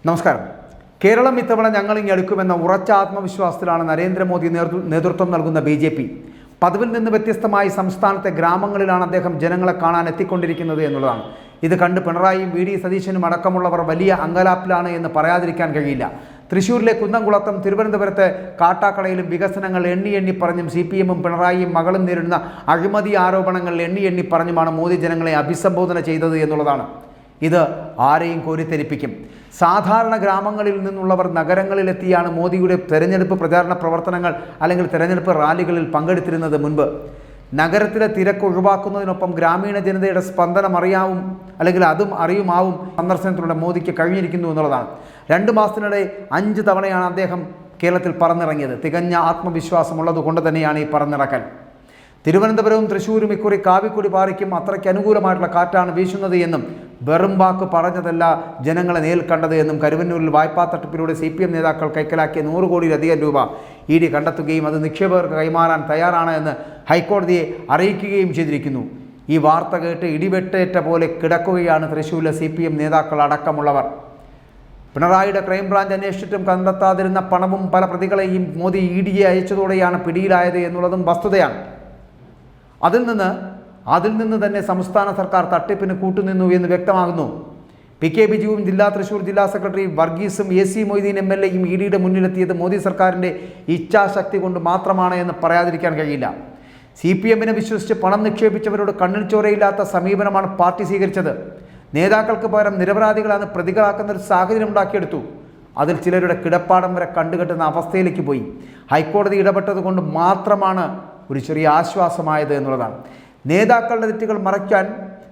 നമസ്കാരം. കേരളം ഇത്തവണ ഞങ്ങളിങ്ങ് അടുക്കുമെന്ന ഉറച്ച ആത്മവിശ്വാസത്തിലാണ് നരേന്ദ്രമോദി നേതൃത്വം നൽകുന്ന BJP. പതിവിൽ നിന്ന് വ്യത്യസ്തമായി സംസ്ഥാനത്തെ ഗ്രാമങ്ങളിലാണ് അദ്ദേഹം ജനങ്ങളെ കാണാൻ എത്തിക്കൊണ്ടിരിക്കുന്നത് എന്നുള്ളതാണ്. ഇത് കണ്ട് പിണറായിയും VD സതീശനും അടക്കമുള്ളവർ വലിയ അങ്കലാപ്പിലാണ് എന്ന് പറയാതിരിക്കാൻ കഴിയില്ല. തൃശ്ശൂരിലെ കുന്നംകുളത്തും തിരുവനന്തപുരത്തെ കാട്ടാക്കടയിലും വികസനങ്ങൾ എണ്ണി പറഞ്ഞും CPM പിണറായിയും മകളും നേരിടുന്ന അഴിമതി ആരോപണങ്ങൾ എണ്ണി പറഞ്ഞുമാണ് മോദി ജനങ്ങളെ അഭിസംബോധന ചെയ്തത് എന്നുള്ളതാണ്. ഇത് ആരെയും കോരിത്തെരിപ്പിക്കും. സാധാരണ ഗ്രാമങ്ങളിൽ നിന്നുള്ളവർ നഗരങ്ങളിലെത്തിയാണ് മോദിയുടെ തെരഞ്ഞെടുപ്പ് പ്രചാരണ പ്രവർത്തനങ്ങൾ അല്ലെങ്കിൽ തെരഞ്ഞെടുപ്പ് റാലികളിൽ പങ്കെടുത്തിരുന്നത് മുൻപ്. നഗരത്തിലെ തിരക്ക് ഒഴിവാക്കുന്നതിനൊപ്പം ഗ്രാമീണ ജനതയുടെ സ്പന്ദനം അറിയാവും അല്ലെങ്കിൽ അതും അറിയുമാവും സന്ദർശനത്തിലൂടെ മോദിക്ക് കഴിഞ്ഞിരിക്കുന്നു എന്നുള്ളതാണ്. 2 മാസത്തിനിടെ 5 തവണയാണ് അദ്ദേഹം കേരളത്തിൽ പറന്നിറങ്ങിയത്. തികഞ്ഞ ആത്മവിശ്വാസമുള്ളത് കൊണ്ട് തന്നെയാണ് ഈ പറന്നിറക്കൽ. തിരുവനന്തപുരവും തൃശ്ശൂരും ഇക്കുറി കാവിക്കൊടി പാറിക്കും അത്രയ്ക്ക് അനുകൂലമായിട്ടുള്ള കാറ്റാണ് വീശുന്നത് എന്നും വെറും വാക്ക് പറഞ്ഞതല്ല ജനങ്ങളെ നേരിൽ കണ്ടത് എന്നും കരുവന്നൂരിൽ വായ്പാ തട്ടിപ്പിലൂടെ CPM നേതാക്കൾ കൈക്കലാക്കിയ 100 കോടിയിലധികം രൂപ ED കണ്ടെത്തുകയും അത് നിക്ഷേപകർക്ക് കൈമാറാൻ തയ്യാറാണ് എന്ന് ഹൈക്കോടതിയെ അറിയിക്കുകയും ചെയ്തിരിക്കുന്നു. ഈ വാർത്ത കേട്ട് ഇടിവെട്ടേറ്റ പോലെ കിടക്കുകയാണ് തൃശ്ശൂരിലെ CPM നേതാക്കൾ അടക്കമുള്ളവർ. പിണറായിയുടെ ക്രൈംബ്രാഞ്ച് അന്വേഷിച്ചിട്ടും കണ്ടെത്താതിരുന്ന പണവും പല പ്രതികളെയും മോദി EDയെ അയച്ചതോടെയാണ് പിടിയിലായത് എന്നുള്ളതും വസ്തുതയാണ്. അതിൽ നിന്ന് തന്നെ സംസ്ഥാന സർക്കാർ തട്ടിപ്പിന് കൂട്ടുനിന്നു എന്ന് വ്യക്തമാകുന്നു. PK ബിജുവും തൃശ്ശൂർ ജില്ലാ സെക്രട്ടറി വർഗീസും AC മൊയ്തീൻ MLAയും EDയുടെ മുന്നിലെത്തിയത് മോദി സർക്കാരിൻ്റെ ഇച്ഛാശക്തി കൊണ്ട് മാത്രമാണ് എന്ന് പറയാതിരിക്കാൻ കഴിയില്ല. CPMനെ വിശ്വസിച്ച് പണം നിക്ഷേപിച്ചവരോട് കണ്ണിൽ ചോരയില്ലാത്ത സമീപനമാണ് പാർട്ടി സ്വീകരിച്ചത്. നേതാക്കൾക്ക് പകരം നിരപരാധികളാണ് പ്രതികളാക്കുന്ന ഒരു സാഹചര്യം ഉണ്ടാക്കിയെടുത്തു. അതിൽ ചിലരുടെ കിടപ്പാടം വരെ കണ്ടുകെട്ടുന്ന അവസ്ഥയിലേക്ക് പോയി. ഹൈക്കോടതി ഇടപെട്ടത് കൊണ്ട് മാത്രമാണ് ഒരു ചെറിയ ആശ്വാസമായത് എന്നുള്ളതാണ്. നേതാക്കളുടെ തെറ്റുകൾ മറയ്ക്കാൻ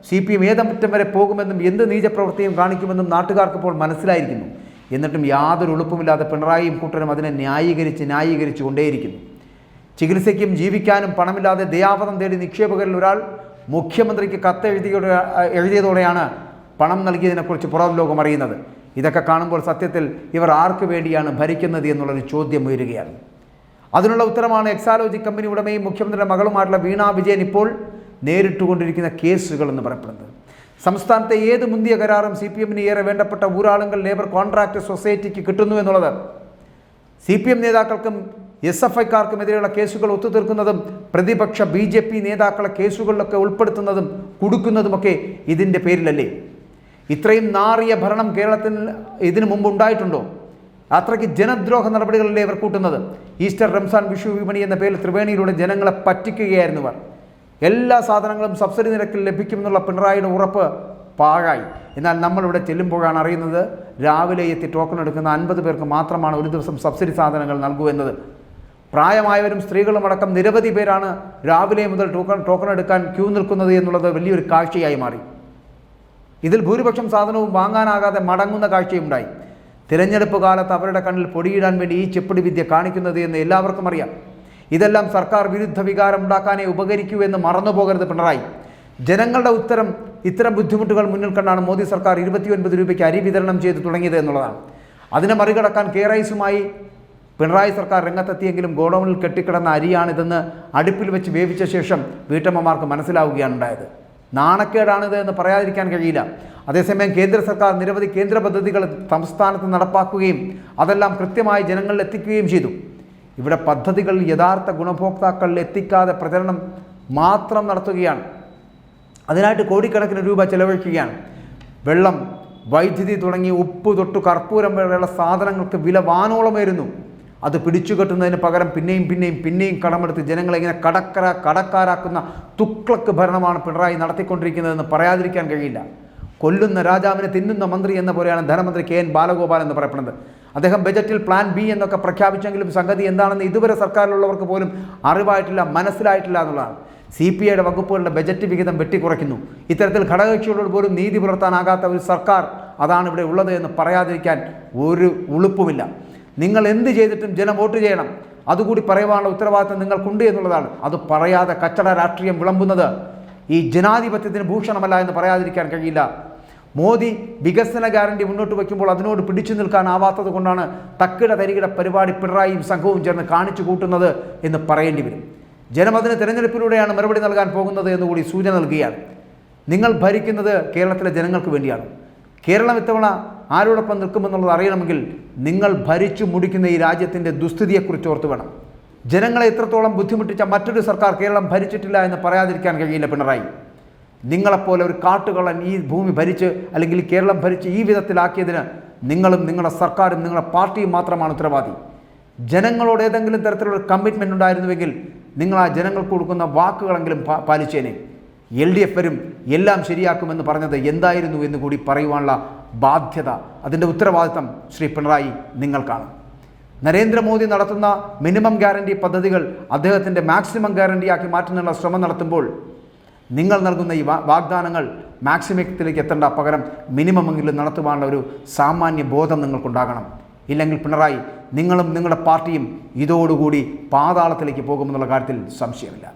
CPM ഏതറ്റം വരെ പോകുമെന്നും എന്ത് നീചപ്രവൃത്തിയും കാണിക്കുമെന്നും നാട്ടുകാർക്ക് ഇപ്പോൾ മനസ്സിലായിരിക്കുന്നു. എന്നിട്ടും യാതൊരു എളുപ്പമില്ലാതെ പിണറായിയും കൂട്ടരും അതിനെ ന്യായീകരിച്ചു കൊണ്ടേയിരിക്കുന്നു. ചികിത്സയ്ക്കും ജീവിക്കാനും പണമില്ലാതെ ദയാവധം തേടി നിക്ഷേപകരിൽ ഒരാൾ മുഖ്യമന്ത്രിക്ക് എഴുതിയതോടെയാണ് പണം നൽകിയതിനെക്കുറിച്ച് പുറം ലോകം അറിയുന്നത്. ഇതൊക്കെ കാണുമ്പോൾ സത്യത്തിൽ ഇവർ ആർക്ക് വേണ്ടിയാണ് ഭരിക്കുന്നത് എന്നുള്ളൊരു ചോദ്യം ഉയരുകയാണ്. അതിനുള്ള ഉത്തരമാണ് എക്സാലോജി കമ്പനി ഉടമയും മുഖ്യമന്ത്രിയുടെ മകളുമായിട്ടുള്ള വീണ വിജയൻ ഇപ്പോൾ നേരിട്ടുകൊണ്ടിരിക്കുന്ന കേസുകൾ എന്ന് പറയപ്പെടുന്നത്. സംസ്ഥാനത്തെ ഏത് മുന്തിയ കരാറും CPMന് ഏറെ വേണ്ടപ്പെട്ട ഊരാളുങ്കൽ ലേബർ കോൺട്രാക്ട് സൊസൈറ്റിക്ക് കിട്ടുന്നു എന്നുള്ളത് CPM നേതാക്കൾക്കും SFIക്കാർക്കുമെതിരെയുള്ള കേസുകൾ ഒത്തുതീർക്കുന്നതും പ്രതിപക്ഷ BJP നേതാക്കളെ കേസുകളിലൊക്കെ ഉൾപ്പെടുത്തുന്നതും കൊടുക്കുന്നതുമൊക്കെ ഇതിൻ്റെ പേരിലല്ലേ? ഇത്രയും നാറിയ ഭരണം കേരളത്തിൽ ഇതിനു മുമ്പ് ഉണ്ടായിട്ടുണ്ടോ? അത്രയ്ക്ക് ജനദ്രോഹ നടപടികളിലേ ഇവർ കൂട്ടുന്നത്. ഈസ്റ്റർ, റംസാൻ, വിഷു വിപണി എന്ന പേരിൽ ത്രിവേണിയിലൂടെ ജനങ്ങളെ പറ്റിക്കുകയായിരുന്നു ഇവർ. എല്ലാ സാധനങ്ങളും സബ്സിഡി നിരക്കിൽ ലഭിക്കുമെന്നുള്ള പിണറായിയുടെ ഉറപ്പ് പാഴായി. എന്നാൽ നമ്മളിവിടെ ചെല്ലുമ്പോഴാണ് അറിയുന്നത് രാവിലെ എത്തി ടോക്കൺ എടുക്കുന്ന 50 പേർക്ക് മാത്രമാണ് ഒരു ദിവസം സബ്സിഡി സാധനങ്ങൾ നൽകൂ എന്നത്. പ്രായമായവരും സ്ത്രീകളും അടക്കം നിരവധി പേരാണ് രാവിലെ മുതൽ ടോക്കൺ എടുക്കാൻ ക്യൂ നിൽക്കുന്നത് എന്നുള്ളത് വലിയൊരു കാഴ്ചയായി മാറി. ഇതിൽ ഭൂരിപക്ഷം സാധനവും വാങ്ങാനാകാതെ മടങ്ങുന്ന കാഴ്ചയുണ്ടായി. തിരഞ്ഞെടുപ്പ് കാലത്ത് അവരുടെ കണ്ണിൽ പൊടിയിടാൻ വേണ്ടി ഈ ചെപ്പിടി വിദ്യ കാണിക്കുന്നത് എന്ന് എല്ലാവർക്കും അറിയാം. ഇതെല്ലാം സർക്കാർ വിരുദ്ധ വികാരം ഉണ്ടാക്കാനേ ഉപകരിക്കൂ എന്ന് മറന്നുപോകരുത് പിണറായി. ജനങ്ങളുടെ ഇത്തരം ബുദ്ധിമുട്ടുകൾ മുന്നിൽ കണ്ടാണ് മോദി സർക്കാർ 29 രൂപയ്ക്ക് അരി വിതരണം ചെയ്ത് തുടങ്ങിയത് എന്നുള്ളതാണ്. അതിനെ മറികടക്കാൻ കേരൈസുമായി പിണറായി സർക്കാർ രംഗത്തെത്തിയെങ്കിലും ഗോഡൌണിൽ കെട്ടിക്കിടന്ന അരിയാണിതെന്ന് അടുപ്പിൽ വെച്ച് വേവിച്ച ശേഷം വീട്ടമ്മമാർക്ക് മനസ്സിലാവുകയാണ് ഉണ്ടായത്. നാണക്കേടാണിത് എന്ന് പറയാതിരിക്കാൻ കഴിയില്ല. അതേസമയം കേന്ദ്ര സർക്കാർ നിരവധി കേന്ദ്ര പദ്ധതികൾ സംസ്ഥാനത്ത് നടപ്പാക്കുകയും അതെല്ലാം കൃത്യമായി ജനങ്ങളിൽ എത്തിക്കുകയും ചെയ്തു. ഇവിടെ പദ്ധതികൾ യഥാർത്ഥ ഗുണഭോക്താക്കളിൽ എത്തിക്കാതെ പ്രചരണം മാത്രം നടത്തുകയാണ്. അതിനായിട്ട് കോടിക്കണക്കിന് രൂപ ചെലവഴിക്കുകയാണ്. വെള്ളം, വൈദ്യുതി തുടങ്ങി ഉപ്പ് തൊട്ട് കർപ്പൂരം വരെയുള്ള സാധനങ്ങൾക്ക് വില വാനോളമേറുന്നു. അത് പിടിച്ചുകെട്ടുന്നതിന് പകരം പിന്നെയും കടമെടുത്ത് ജനങ്ങളെ ഇങ്ങനെ കടക്കാരാക്കുന്ന തുക്ലക്ക് ഭരണമാണ് പിണറായി നടത്തിക്കൊണ്ടിരിക്കുന്നതെന്ന് പറയാതിരിക്കാൻ കഴിയില്ല. കൊല്ലുന്ന രാജാവിനെ തിന്നുന്ന മന്ത്രി എന്ന പോലെയാണ് ധനമന്ത്രി KN ബാലഗോപാൽ എന്ന് പറയപ്പെടുന്നത്. അദ്ദേഹം ബജറ്റിൽ പ്ലാൻ B എന്നൊക്കെ പ്രഖ്യാപിച്ചെങ്കിലും സംഗതി എന്താണെന്ന് ഇതുവരെ സർക്കാരിലുള്ളവർക്ക് പോലും അറിവായിട്ടില്ല, മനസ്സിലായിട്ടില്ല എന്നുള്ളതാണ്. CPIയുടെ വകുപ്പുകളുടെ ബജറ്റ് വിഹിതം വെട്ടിക്കുറയ്ക്കുന്നു. ഇത്തരത്തിൽ ഘടകകക്ഷികളോട് പോലും നീതി പുലർത്താനാകാത്ത ഒരു സർക്കാർ അതാണ് ഇവിടെ ഉള്ളത് എന്ന് പറയാതിരിക്കാൻ ഒരു ഉളുപ്പുമില്ല. നിങ്ങൾ എന്ത് ചെയ്തിട്ടും ജനം വോട്ട് ചെയ്യണം, അതുകൂടി പറയുവാനുള്ള ഉത്തരവാദിത്തം നിങ്ങൾക്കുണ്ട് എന്നുള്ളതാണ്. അത് പറയാതെ കച്ചട രാഷ്ട്രീയം വിളമ്പുന്നത് ഈ ജനാധിപത്യത്തിന് ഭൂഷണമല്ല എന്ന് പറയാതിരിക്കാൻ കഴിയില്ല. മോദി വികസന ഗ്യാരണ്ടി മുന്നോട്ട് വയ്ക്കുമ്പോൾ അതിനോട് പിടിച്ചു നിൽക്കാനാവാത്തത് കൊണ്ടാണ് തക്കിട തരികിട പരിപാടി പിണറായിയും സംഘവും ചേർന്ന് കാണിച്ചു കൂട്ടുന്നത് എന്ന് പറയേണ്ടി വരും. ജനം അതിന് തിരഞ്ഞെടുപ്പിലൂടെയാണ് മറുപടി നൽകാൻ പോകുന്നത് എന്നുകൂടി സൂചന നൽകുകയാണ്. നിങ്ങൾ ഭരിക്കുന്നത് കേരളത്തിലെ ജനങ്ങൾക്ക് വേണ്ടിയാണ്. കേരളം ഇത്തവണ ആരോടൊപ്പം നിൽക്കുമെന്നുള്ളത് അറിയണമെങ്കിൽ നിങ്ങൾ ഭരിച്ചു മുടിക്കുന്ന ഈ രാജ്യത്തിൻ്റെ ദുസ്ഥിതിയെക്കുറിച്ച് ഓർത്ത് വേണം. ജനങ്ങളെ ഇത്രത്തോളം ബുദ്ധിമുട്ടിച്ച മറ്റൊരു സർക്കാർ കേരളം ഭരിച്ചിട്ടില്ല എന്ന് പറയാതിരിക്കാൻ കഴിയില്ല പിണറായി. നിങ്ങളെപ്പോലെ ഒരു കാട്ടുകള്ളൻ ഈ ഭൂമി ഭരിച്ച് അല്ലെങ്കിൽ കേരളം ഭരിച്ച് ഈ വിധത്തിലാക്കിയതിന് നിങ്ങളും നിങ്ങളുടെ സർക്കാരും നിങ്ങളുടെ പാർട്ടിയും മാത്രമാണ് ഉത്തരവാദി. ജനങ്ങളോട് ഏതെങ്കിലും തരത്തിലുള്ള കമ്മിറ്റ്മെൻ്റ് ഉണ്ടായിരുന്നുവെങ്കിൽ നിങ്ങൾ ആ ജനങ്ങൾക്ക് കൊടുക്കുന്ന വാക്കുകളെങ്കിലും പാലിച്ചേനെ. LDF വരും, എല്ലാം ശരിയാക്കുമെന്ന് പറഞ്ഞത് എന്തായിരുന്നു എന്ന് കൂടി പറയുവാനുള്ള ബാധ്യത, അതിൻ്റെ ഉത്തരവാദിത്തം ശ്രീ പിണറായി നിങ്ങൾക്കാണ്. നരേന്ദ്രമോദി നടത്തുന്ന മിനിമം ഗ്യാരണ്ടി പദ്ധതികൾ അദ്ദേഹത്തിൻ്റെ മാക്സിമം ഗ്യാരണ്ടിയാക്കി മാറ്റുന്നതിനുള്ള ശ്രമം നടത്തുമ്പോൾ നിങ്ങൾ നൽകുന്ന ഈ വാഗ്ദാനങ്ങൾ മാക്സിമത്തിലേക്ക് എത്തേണ്ട, പകരം മിനിമമെങ്കിലും നടത്തുവാനുള്ള ഒരു സാമാന്യ ബോധം നിങ്ങൾക്കുണ്ടാകണം. ഇല്ലെങ്കിൽ പിണറായി, നിങ്ങളും നിങ്ങളുടെ പാർട്ടിയും ഇതോടുകൂടി പാതാളത്തിലേക്ക് പോകുമെന്നുള്ള കാര്യത്തിൽ സംശയമില്ല.